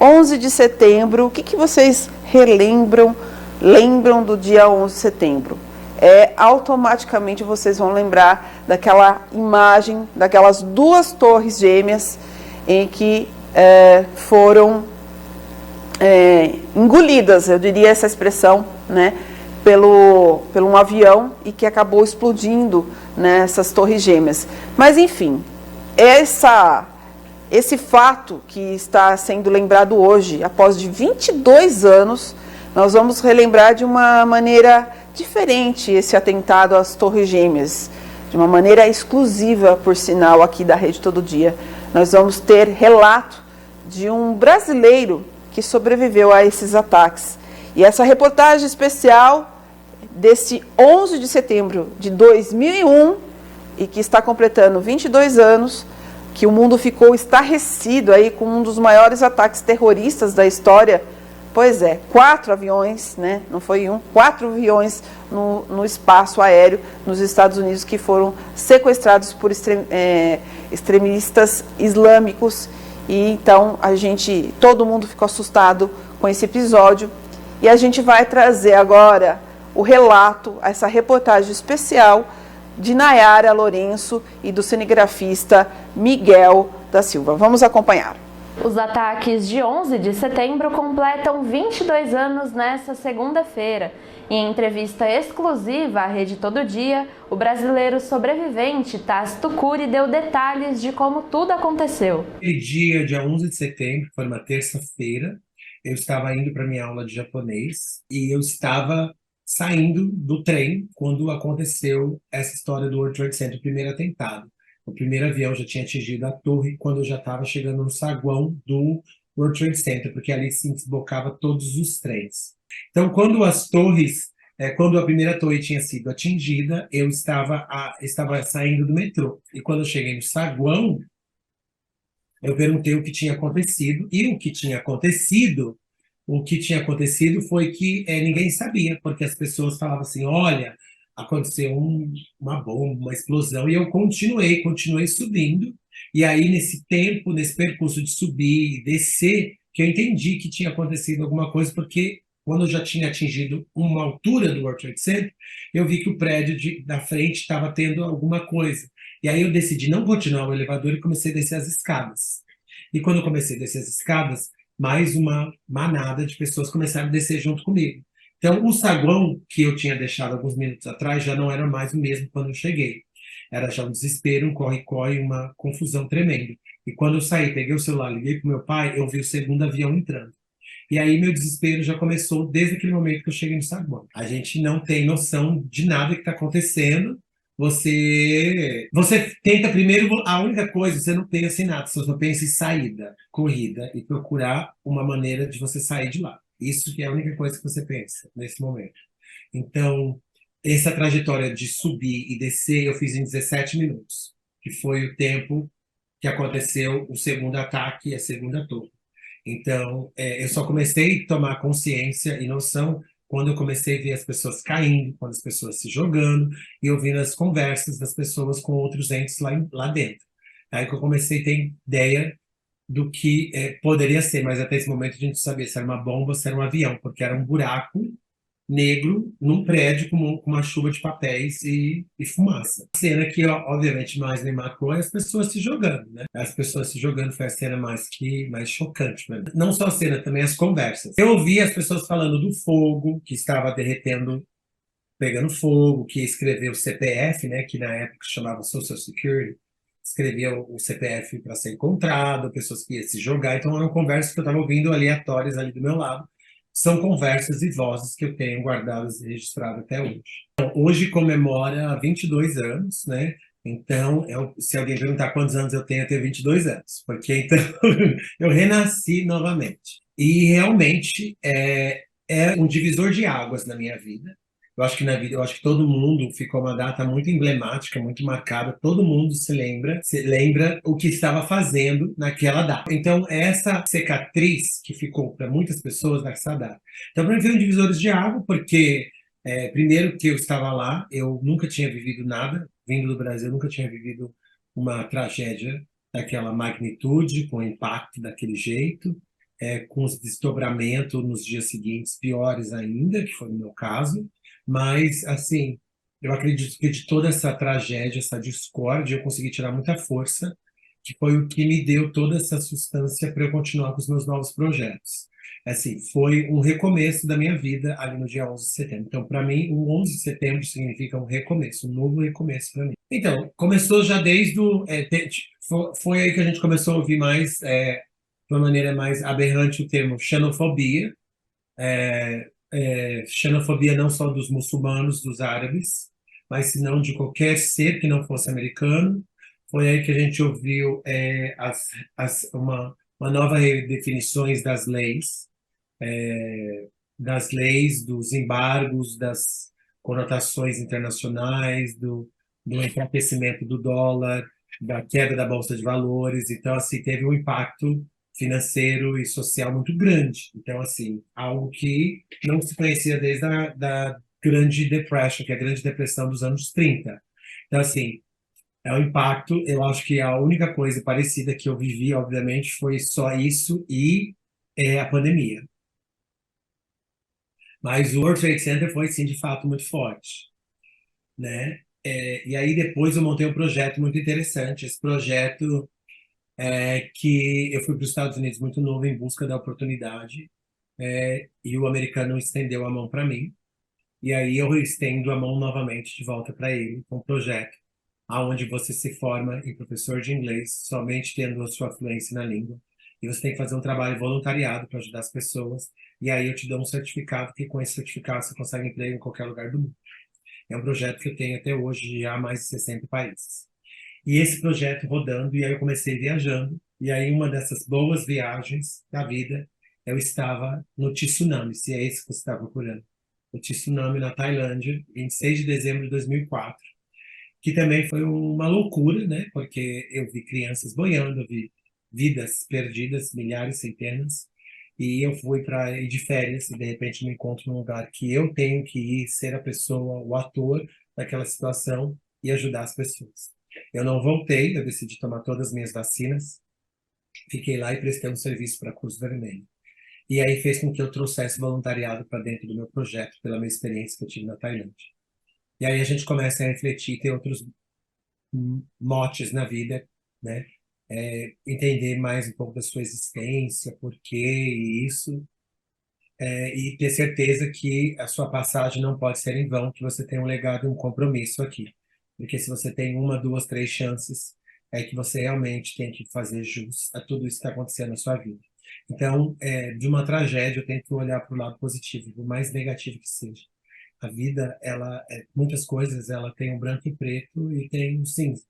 11 de setembro, o que vocês lembram do dia 11 de setembro? Automaticamente vocês vão lembrar daquela imagem, daquelas duas torres gêmeas em que foram engolidas, eu diria essa expressão, né, pelo um avião e que acabou explodindo, né, essas torres gêmeas. Mas, enfim, esse fato que está sendo lembrado hoje, após de 22 anos, nós vamos relembrar de uma maneira diferente esse atentado às Torres Gêmeas, de uma maneira exclusiva, por sinal, aqui da Rede Todo Dia. Nós vamos ter relato de um brasileiro que sobreviveu a esses ataques. E essa reportagem especial desse 11 de setembro de 2001, e que está completando 22 anos, que o mundo ficou estarrecido aí com um dos maiores ataques terroristas da história. Pois é, 4 aviões, né? Não foi 4 aviões no espaço aéreo nos Estados Unidos que foram sequestrados por extremistas islâmicos. E então todo mundo ficou assustado com esse episódio. E a gente vai trazer agora o relato, essa reportagem especial de Nayara Lourenço e do cinegrafista Miguel da Silva. Vamos acompanhar. Os ataques de 11 de setembro completam 22 anos nesta segunda-feira. Em entrevista exclusiva à Rede Todo Dia, o brasileiro sobrevivente Tácito Cury deu detalhes de como tudo aconteceu. Dia 11 de setembro, foi uma terça-feira, eu estava indo para minha aula de japonês e eu estava saindo do trem quando aconteceu essa história do World Trade Center, o primeiro atentado. O primeiro avião já tinha atingido a torre quando eu já estava chegando no saguão do World Trade Center, porque ali se desbocava todos os trens. Então, quando a primeira torre tinha sido atingida, eu estava saindo do metrô. E quando eu cheguei no saguão, eu perguntei o que tinha acontecido, e o que tinha acontecido foi que ninguém sabia, porque as pessoas falavam assim, olha, aconteceu uma bomba, uma explosão, e eu continuei subindo, e aí nesse percurso de subir e descer, que eu entendi que tinha acontecido alguma coisa, porque quando eu já tinha atingido uma altura do World Trade Center, eu vi que o prédio da frente estava tendo alguma coisa. E aí eu decidi não continuar o elevador e comecei a descer as escadas. E quando eu comecei a descer as escadas, mais uma manada de pessoas começaram a descer junto comigo. Então, o saguão que eu tinha deixado alguns minutos atrás já não era mais o mesmo quando eu cheguei. Era já um desespero, um corre-corre, uma confusão tremenda. E quando eu saí, peguei o celular, liguei para o meu pai, eu vi o segundo avião entrando. E aí meu desespero já começou desde aquele momento que eu cheguei no saguão. A gente não tem noção de nada que está acontecendo. Você tenta primeiro, a única coisa, você não pensa em nada, você só pensa em saída, corrida, e procurar uma maneira de você sair de lá. Isso que é a única coisa que você pensa nesse momento. Então, essa trajetória de subir e descer, eu fiz em 17 minutos, que foi o tempo que aconteceu o segundo ataque e a segunda torre. Então, eu só comecei a tomar consciência e noção quando eu comecei a ver as pessoas caindo, quando as pessoas se jogando, e ouvindo as conversas das pessoas com outros entes lá dentro. Aí que eu comecei a ter ideia do que poderia ser, mas até esse momento a gente não sabia se era uma bomba ou se era um avião, porque era um buraco negro num prédio com uma chuva de papéis e fumaça. A cena que, obviamente, mais me marcou é as pessoas se jogando, né? As pessoas se jogando foi a cena mais chocante pra mim. Não só a cena, também as conversas. Eu ouvi as pessoas falando do fogo, que estava derretendo, pegando fogo, que escreveu o CPF, né? Que na época chamava Social Security, escrevia o CPF para ser encontrado, pessoas que iam se jogar. Então eram conversas que eu estava ouvindo aleatórias ali do meu lado. São conversas e vozes que eu tenho guardadas e registradas até hoje. Então, hoje comemora 22 anos, né? Então, se alguém perguntar quantos anos eu tenho 22 anos. Porque, então, eu renasci novamente. E, realmente, é um divisor de águas na minha vida. Eu acho que todo mundo ficou uma data muito emblemática, muito marcada. Todo mundo se lembra o que estava fazendo naquela data. Então, essa cicatriz que ficou para muitas pessoas nessa data. Então, para mim, foi um divisor de água, porque, primeiro, que eu estava lá, eu nunca tinha vivido nada, vindo do Brasil, eu nunca tinha vivido uma tragédia daquela magnitude, com impacto daquele jeito. com os desdobramentos nos dias seguintes piores ainda, que foi o meu caso, mas, assim, eu acredito que de toda essa tragédia, essa discórdia, eu consegui tirar muita força, que foi o que me deu toda essa substância para eu continuar com os meus novos projetos. Assim, foi um recomeço da minha vida ali no dia 11 de setembro. Então, para mim, o 11 de setembro significa um recomeço, um novo recomeço para mim. Então, começou já desde o... foi aí que a gente começou a ouvir mais, de uma maneira mais aberrante, o termo xenofobia. Xenofobia não só dos muçulmanos, dos árabes, mas senão de qualquer ser que não fosse americano. Foi aí que a gente ouviu uma nova definições das leis, dos embargos, das conotações internacionais, do enfraquecimento do dólar, da queda da bolsa de valores. Então, assim, teve um impacto financeiro e social muito grande. Então, assim, algo que não se conhecia desde da Grande Depression, que é a Grande Depressão dos anos 30. Então, assim, é um impacto. Eu acho que a única coisa parecida que eu vivi, obviamente, foi só isso e a pandemia. Mas o World Trade Center foi, sim, de fato, muito forte, né? E aí depois eu montei um projeto muito interessante. Esse projeto que eu fui para os Estados Unidos muito novo em busca da oportunidade, e o americano estendeu a mão para mim. E aí eu estendo a mão novamente de volta para ele, com um projeto aonde você se forma em professor de inglês, somente tendo a sua fluência na língua. E você tem que fazer um trabalho voluntariado para ajudar as pessoas. E aí eu te dou um certificado, que com esse certificado você consegue emprego em qualquer lugar do mundo. É um projeto que eu tenho até hoje já há mais de 60 países. E esse projeto rodando, e aí eu comecei viajando. E aí uma dessas boas viagens da vida, eu estava no tsunami, se é esse que você está procurando. O tsunami na Tailândia, em 6 de dezembro de 2004, que também foi uma loucura, né? Porque eu vi crianças boiando, eu vi vidas perdidas, milhares, centenas, e eu fui para ir de férias e de repente me encontro num lugar que eu tenho que ir, ser a pessoa, o ator daquela situação e ajudar as pessoas. Eu não voltei, eu decidi tomar todas as minhas vacinas, fiquei lá e prestei um serviço para a Cruz Vermelha. E aí fez com que eu trouxesse voluntariado para dentro do meu projeto, pela minha experiência que eu tive na Tailândia. E aí a gente começa a refletir, ter outros motes na vida, né? Entender mais um pouco da sua existência, por quê e isso, e ter certeza que a sua passagem não pode ser em vão, que você tem um legado e um compromisso aqui. Porque se você tem uma, duas, três chances, é que você realmente tem que fazer jus a tudo isso que está acontecendo na sua vida. Então, de uma tragédia, eu tenho que olhar para o lado positivo, por mais negativo que seja. A vida, ela, muitas coisas, ela tem um branco e preto e tem um cinza,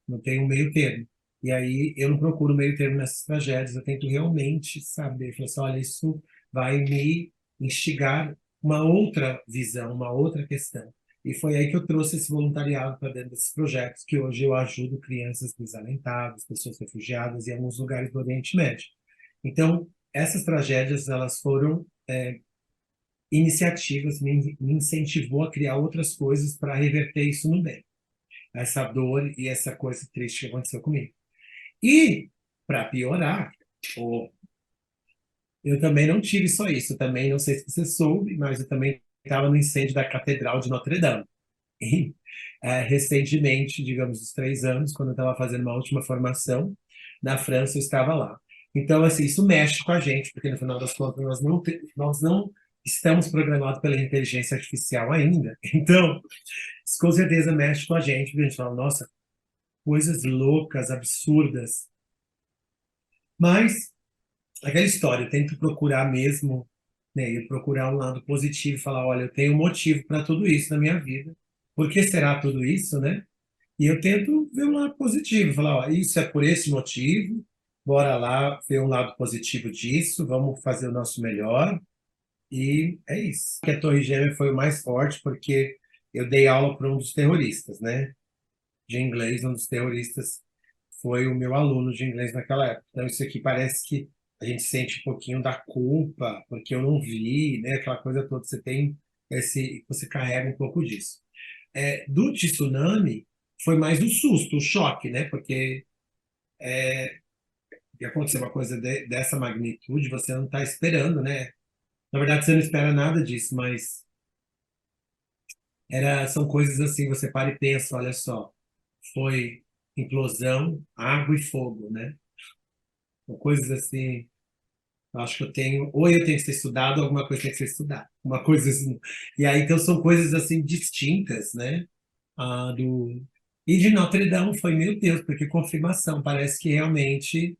não tem um meio termo. E aí eu não procuro meio termo nessas tragédias, eu tento realmente saber, falar assim, olha, isso vai me instigar uma outra visão, uma outra questão. E foi aí que eu trouxe esse voluntariado para dentro desses projetos, que hoje eu ajudo crianças desalentadas, pessoas refugiadas em alguns lugares do Oriente Médio. Então, essas tragédias, elas foram iniciativas, me incentivou a criar outras coisas para reverter isso no bem. Essa dor e essa coisa triste que aconteceu comigo. E, para piorar, eu também não tive só isso. Eu também, não sei se você soube, mas eu também estava no incêndio da Catedral de Notre Dame. E, recentemente, digamos, uns 3 anos, quando eu estava fazendo uma última formação na França, eu estava lá. Então, assim, isso mexe com a gente, porque no final das contas nós não estamos programados pela inteligência artificial ainda. Então, isso com certeza mexe com a gente, porque a gente fala, nossa, coisas loucas, absurdas. Mas, aquela história, eu tento procurar mesmo, né, eu procurar um lado positivo, falar, olha, eu tenho um motivo para tudo isso na minha vida. Por que será tudo isso, né? E eu tento ver um lado positivo, falar, ó, isso é por esse motivo, bora lá ver um lado positivo disso, vamos fazer o nosso melhor. E é isso. Que a Torre Gêmea foi o mais forte porque eu dei aula para um dos terroristas, né? De inglês, um dos terroristas foi o meu aluno de inglês naquela época. Então isso aqui parece que a gente sente um pouquinho da culpa, porque eu não vi, né? Aquela coisa toda, você carrega um pouco disso. Do tsunami foi mais o susto, o choque, né? Porque e acontecer uma coisa dessa magnitude, você não está esperando, né? Na verdade, você não espera nada disso, mas são coisas assim, você para e pensa, olha só, foi implosão, água e fogo, né? São coisas assim, eu acho que ou eu tenho que ser estudado, ou alguma coisa tem que ser estudada. Uma coisa assim. E aí, então, são coisas assim distintas, né? Ah, E de Notre Dame foi, meu Deus, porque confirmação, parece que realmente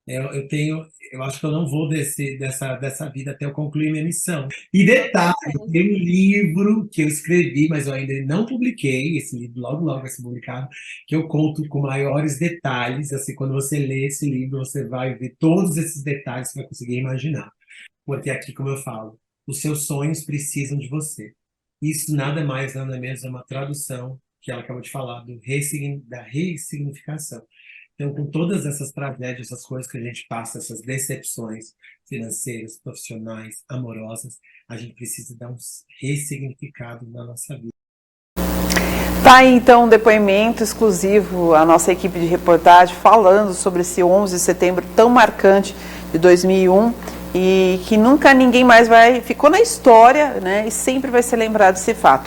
eu acho que eu não vou dessa vida até eu concluir minha missão. E detalhe, tem um livro que eu escrevi, mas eu ainda não publiquei, esse livro logo logo vai ser publicado, que eu conto com maiores detalhes, assim, quando você lê esse livro, você vai ver todos esses detalhes que você vai conseguir imaginar. Porque aqui, como eu falo, os seus sonhos precisam de você. Isso nada mais, nada menos é uma tradução que ela acabou de falar, da ressignificação. Então, com todas essas tragédias, essas coisas que a gente passa, essas decepções financeiras, profissionais, amorosas, a gente precisa dar um ressignificado na nossa vida. Tá aí, então, um depoimento exclusivo à nossa equipe de reportagem falando sobre esse 11 de setembro tão marcante de 2001 e que nunca ninguém mais ficou na história, né, e sempre vai ser lembrado desse fato.